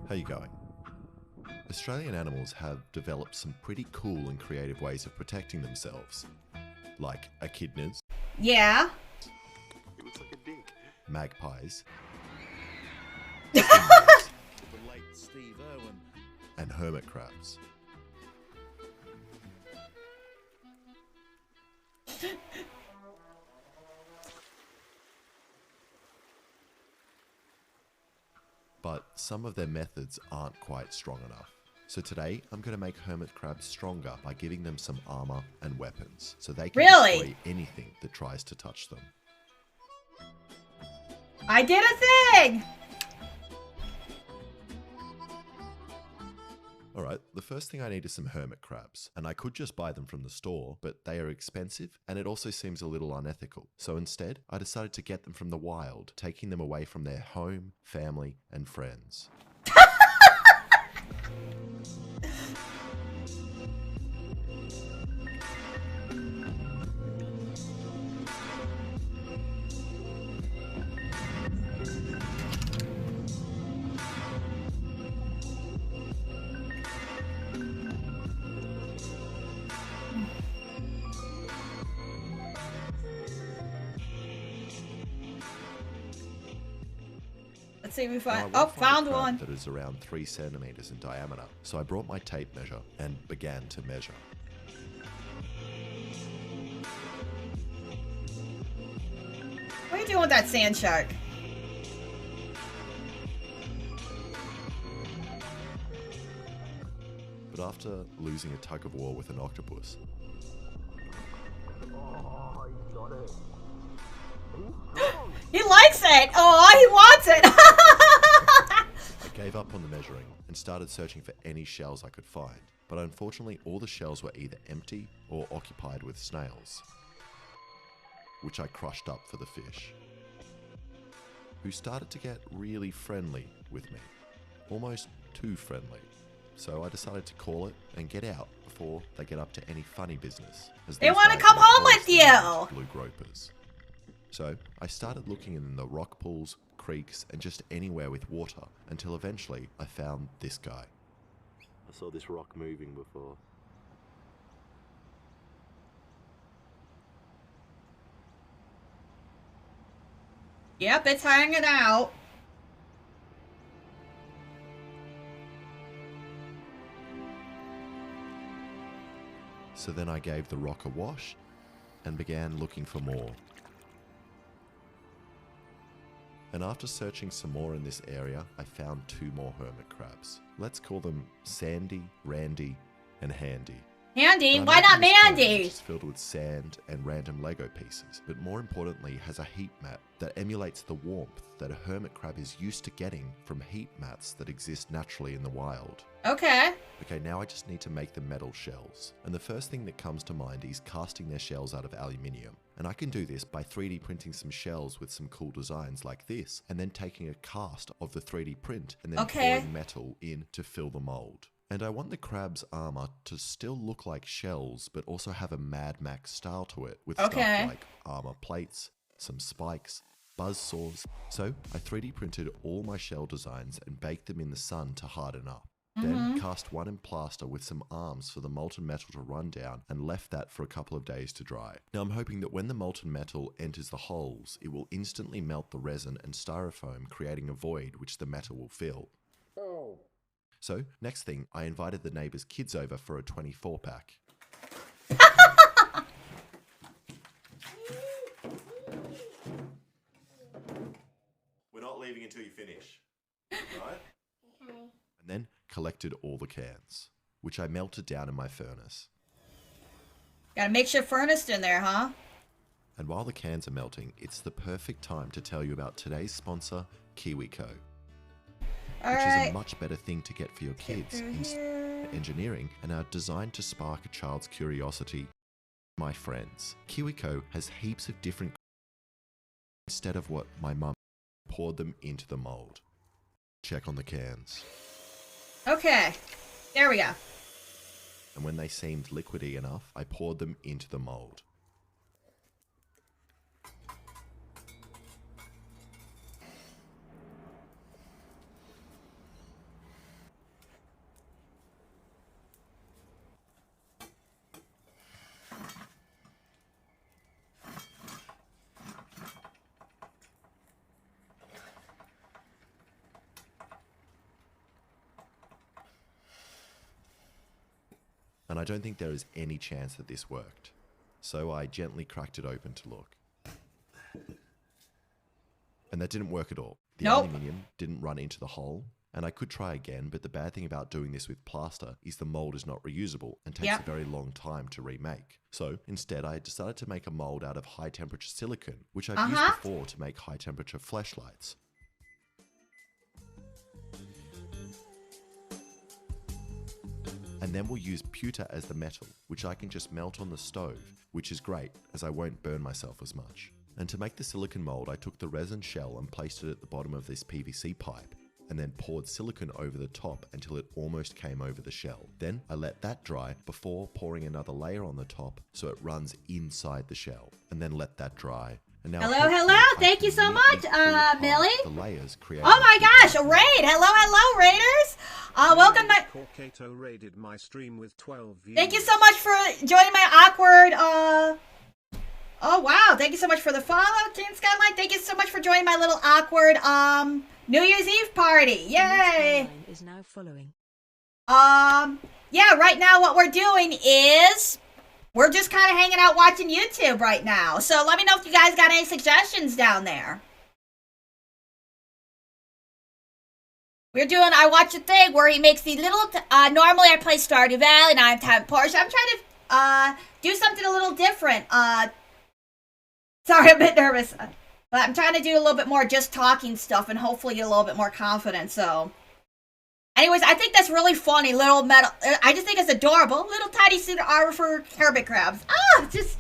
How you going? Australian animals have developed some pretty cool and creative ways of protecting themselves. Like echidnas. Yeah. He looks like a dick. Magpies. The late Steve Irwin. And hermit crabs. But some of their methods aren't quite strong enough. So today, I'm going to make hermit crabs stronger by giving them some armor and weapons, so they can destroy anything that tries to touch them. I did a thing! Alright, the first thing I need is some hermit crabs, and I could just buy them from the store, but they are expensive, and it also seems a little unethical. So instead, I decided to get them from the wild, taking them away from their home, family, and friends. Let's see if we find. Now, I Oh, want to find found a crab one. that is around 3 centimeters in diameter. So I brought my tape measure and began to measure. What are you doing with that sand shark? But after losing a tug of war with an octopus, He likes it! Oh, he wants it! I gave up on the measuring and started searching for any shells I could find. But unfortunately, all the shells were either empty or occupied with snails, which I crushed up for the fish, who started to get really friendly with me, almost too friendly. So I decided to call it and get out before they get up to any funny business. As They these want to guys come were home with forest you! blue gropers. So I started looking in the rock pools, creeks, and just anywhere with water until eventually I found this guy. I saw this rock moving before. Yep, it's hanging out. So then I gave the rock a wash and began looking for more. And after searching some more in this area, I found 2 more hermit crabs. Let's call them Sandy, Randy, and Handy. Handy? And I Why made not this home, Mandy? which is filled with sand and random Lego pieces, but more importantly has a heat mat that emulates the warmth that a hermit crab is used to getting from heat mats that exist naturally in the wild. Okay. Okay, now I just need to make the metal shells. And the first thing that comes to mind is casting their shells out of aluminium. And I can do this by 3D printing some shells with some cool designs like this, and then taking a cast of the 3D print and then pouring metal in to fill the mold. And I want the crab's armor to still look like shells, but also have a Mad Max style to it, with stuff like armor plates, some spikes, buzz saws. So I 3D printed all my shell designs and baked them in the sun to harden up. Then cast one in plaster with some arms for the molten metal to run down and left that for a couple of days to dry. Now I'm hoping that when the molten metal enters the holes, it will instantly melt the resin and styrofoam, creating a void which the metal will fill. So, next thing, I invited the neighbours' kids over for a 24-pack. We're not leaving until you finish, right? Okay. And then collected all the cans, which I melted down in my furnace. Got a makeshift furnace in there, huh? And while the cans are melting, it's the perfect time to tell you about today's sponsor, KiwiCo. Which is a much better thing to get for your kids in engineering and are designed to spark a child's curiosity. My friends, KiwiCo has heaps of different instead of what my mum poured them into the mold. Check on the cans. Okay. There we go. And when they seemed liquidy enough, I poured them into the mold. and I don't think there is any chance that this worked. So I gently cracked it open to look. And that didn't work at all. The aluminium didn't run into the hole, and I could try again, but the bad thing about doing this with plaster is the mold is not reusable and takes a very long time to remake. So instead I decided to make a mold out of high temperature silicone, which I've used before to make high temperature flashlights. And then we'll use pewter as the metal, which I can just melt on the stove, which is great as I won't burn myself as much. And to make the silicone mold, I took the resin shell and placed it at the bottom of this PVC pipe, and then poured silicone over the top until it almost came over the shell. Then I let that dry before pouring another layer on the top so it runs inside the shell, and then let that dry. And now hello. Thank you so much, Millie. The layers create. Oh my gosh, a raid. Hello, raiders. Welcome back. Corcato raided my stream with 12 views. Thank you so much for joining my awkward, oh wow, thank you so much for the follow, Team Skyline. Thank you so much for joining my little awkward, New Year's Eve party. Yay. Is now following. Yeah, right now what we're doing is we're just kind of hanging out watching YouTube right now. So let me know if you guys got any suggestions down there. We're doing, I watch a thing where he makes the little, normally I play Stardew Valley and I have time Porsche. I'm trying to, do something a little different. Sorry, I'm a bit nervous. But I'm trying to do a little bit more just talking stuff and hopefully get a little bit more confident, so. Anyways, I think that's really funny, little metal, I just think it's adorable. Little tiny suit of armor for hermit crabs. It's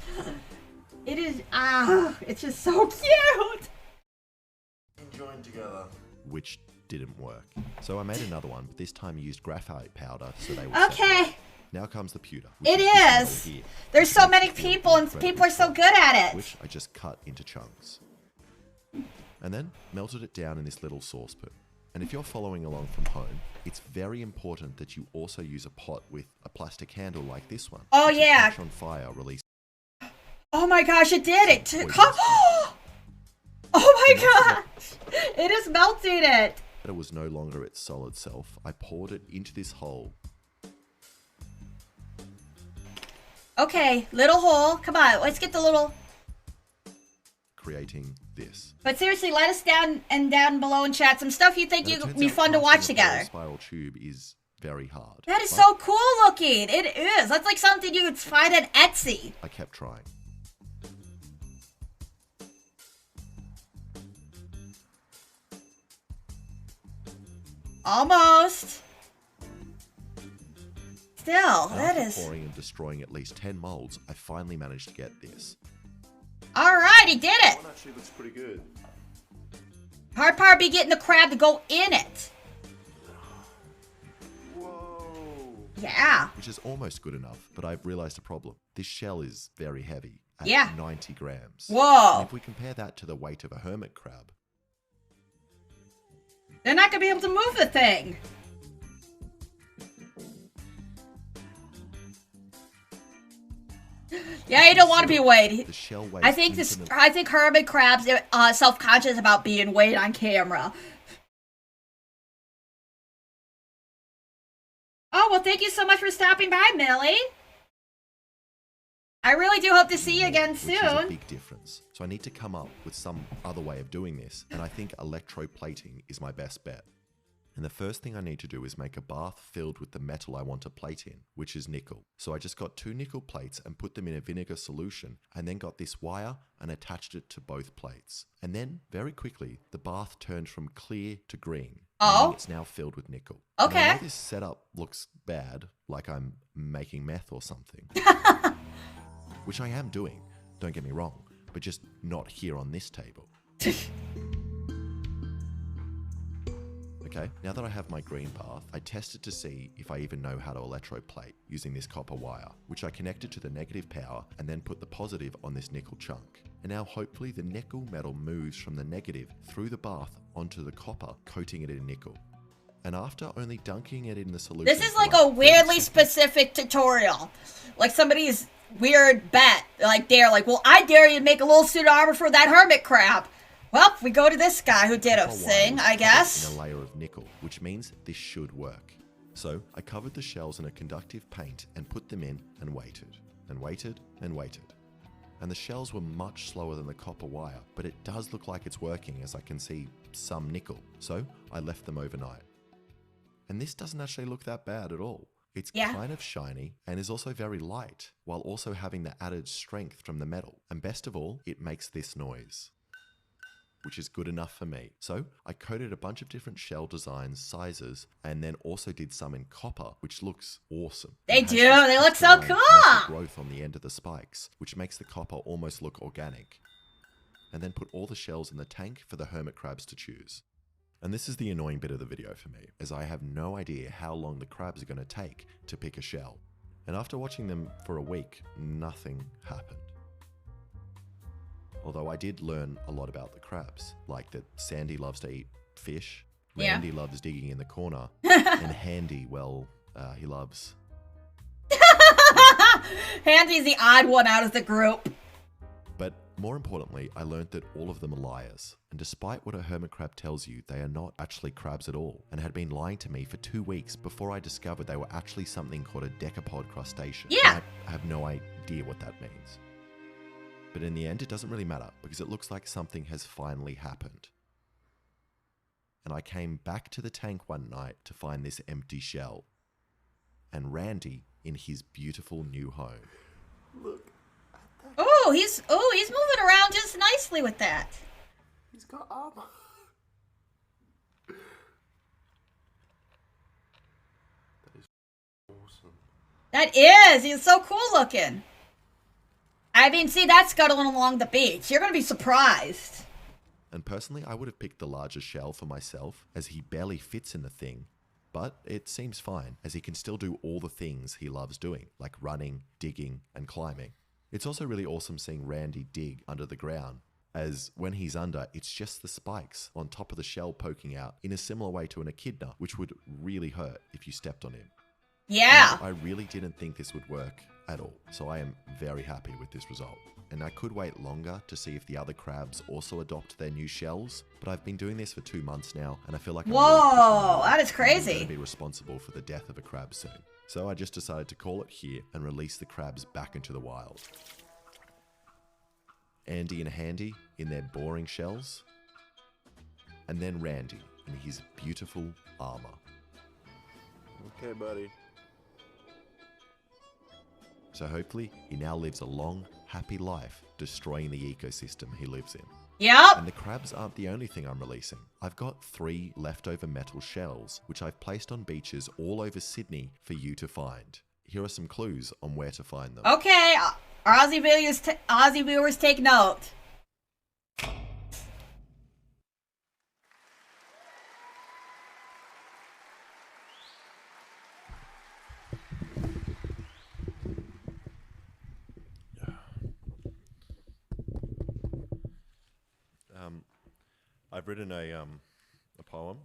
just so cute. Join together. Which didn't work. So I made another one, but this time I used graphite powder so they would separate. Now comes the pewter. It is. There's so many people and people are so good at it. Which I just cut into chunks. And then melted it down in this little saucepan. And if you're following along from home, it's very important that you also use a pot with a plastic handle like this one. Oh yeah. Catch on fire, release. Oh my gosh, it did it. Oh my gosh. It is melting it. It was no longer its solid self. I poured it into this hole. Okay, little hole. Come on, let's get the little... Creating this. But seriously, let us down below in chat some stuff you think would be fun to watch together. Spiral tube is very hard. That is so cool looking. It is. That's like something you could find on Etsy. I kept trying. Almost. Still, that is... After pouring and destroying at least 10 molds, I finally managed to get this. Alright, he did it. One actually looks pretty good. Hard part be getting the crab to go in it. Whoa. Yeah. Which is almost good enough, but I've realized a problem. This shell is very heavy, at 90 grams. Whoa. And if we compare that to the weight of a hermit crab, they're not going to be able to move the thing. Yeah, you don't want to be weighed. the shell weighs I think hermit crabs are self-conscious about being weighed on camera. Oh, well, thank you so much for stopping by, Millie. I really do hope to see you again soon. Which is a big difference. So I need to come up with some other way of doing this, and I think electroplating is my best bet. And the first thing I need to do is make a bath filled with the metal I want to plate in, which is nickel. So I just got 2 nickel plates and put them in a vinegar solution, and then got this wire and attached it to both plates. And then, very quickly, the bath turned from clear to green. Oh. It's now filled with nickel. Okay. And I know this setup looks bad, like I'm making meth or something. Which I am doing, don't get me wrong, but just not here on this table. Okay, now that I have my green bath, I tested to see if I even know how to electroplate using this copper wire, which I connected to the negative power and then put the positive on this nickel chunk. And now hopefully the nickel metal moves from the negative through the bath onto the copper, coating it in nickel. And after only dunking it in the solution... This is like a weirdly specific tutorial. Like somebody's weird bet. Like they're like, well, I dare you to make a little suit of armor for that hermit crab. Well, we go to this guy who did a thing, I guess. In a layer of nickel, which means this should work. So I covered the shells in a conductive paint and put them in and waited, and waited, and waited. And the shells were much slower than the copper wire, but it does look like it's working as I can see some nickel. So I left them overnight. And this doesn't actually look that bad at all. It's kind of shiny and is also very light, while also having the added strength from the metal. And best of all, it makes this noise, which is good enough for me. So I coated a bunch of different shell designs, sizes, and then also did some in copper, which looks awesome. They do, they look so cool! Growth on the end of the spikes, which makes the copper almost look organic. And then put all the shells in the tank for the hermit crabs to choose. And this is the annoying bit of the video for me, as I have no idea how long the crabs are going to take to pick a shell. And after watching them for a week, nothing happened. Although I did learn a lot about the crabs, like that Sandy loves to eat fish, Randy loves digging in the corner, and Handy, well, he loves... Handy's the odd one out of the group. But more importantly, I learned that all of them are liars. And despite what a hermit crab tells you, they are not actually crabs at all, and had been lying to me for 2 weeks before I discovered they were actually something called a decapod crustacean. Yeah. I have no idea what that means. But in the end, it doesn't really matter, because it looks like something has finally happened. And I came back to the tank one night to find this empty shell. And Randy in his beautiful new home. Look. He's moving around just nicely with that. He's got armor. That is awesome. That is! He's so cool looking. I mean, see that scuttling along the beach. You're gonna be surprised. And personally, I would have picked the larger shell for myself, as he barely fits in the thing. But it seems fine, as he can still do all the things he loves doing, like running, digging, and climbing. It's also really awesome seeing Randy dig under the ground, as when he's under, it's just the spikes on top of the shell poking out in a similar way to an echidna, which would really hurt if you stepped on him. Yeah. And I really didn't think this would work at all, so I am very happy with this result. And I could wait longer to see if the other crabs also adopt their new shells, but I've been doing this for 2 months now, and I feel like whoa, that is crazy. I'm going to be responsible for the death of a crab soon. So I just decided to call it here and release the crabs back into the wild. Andy and Handy in their boring shells, and then Randy in his beautiful armor. Okay, buddy. So hopefully he now lives a long, happy life, destroying the ecosystem he lives in. Yep. And the crabs aren't the only thing I'm releasing. I've got 3 leftover metal shells, which I've placed on beaches all over Sydney for you to find. Here are some clues on where to find them. Okay, our Aussie viewers take note. I've written a poem.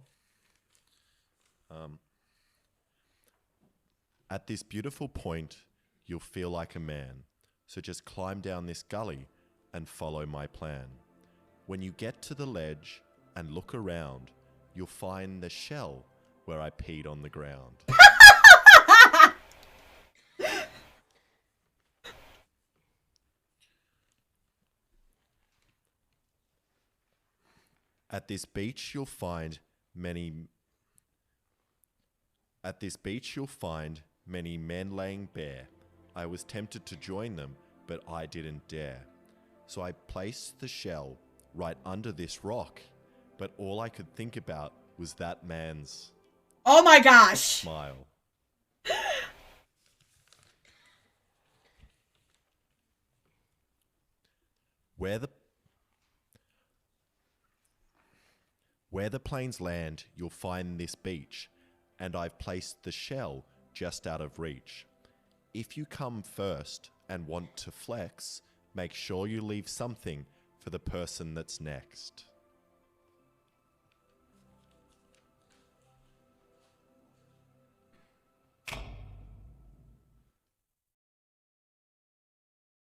At this beautiful point, you'll feel like a man. So just climb down this gully and follow my plan. When you get to the ledge and look around, you'll find the shell where I peed on the ground. At this beach you'll find many men laying bare. I was tempted to join them, but I didn't dare. So I placed the shell right under this rock, but all I could think about was that man's Oh my gosh. smile. Where the planes land, you'll find this beach, and I've placed the shell just out of reach. If you come first and want to flex, make sure you leave something for the person that's next.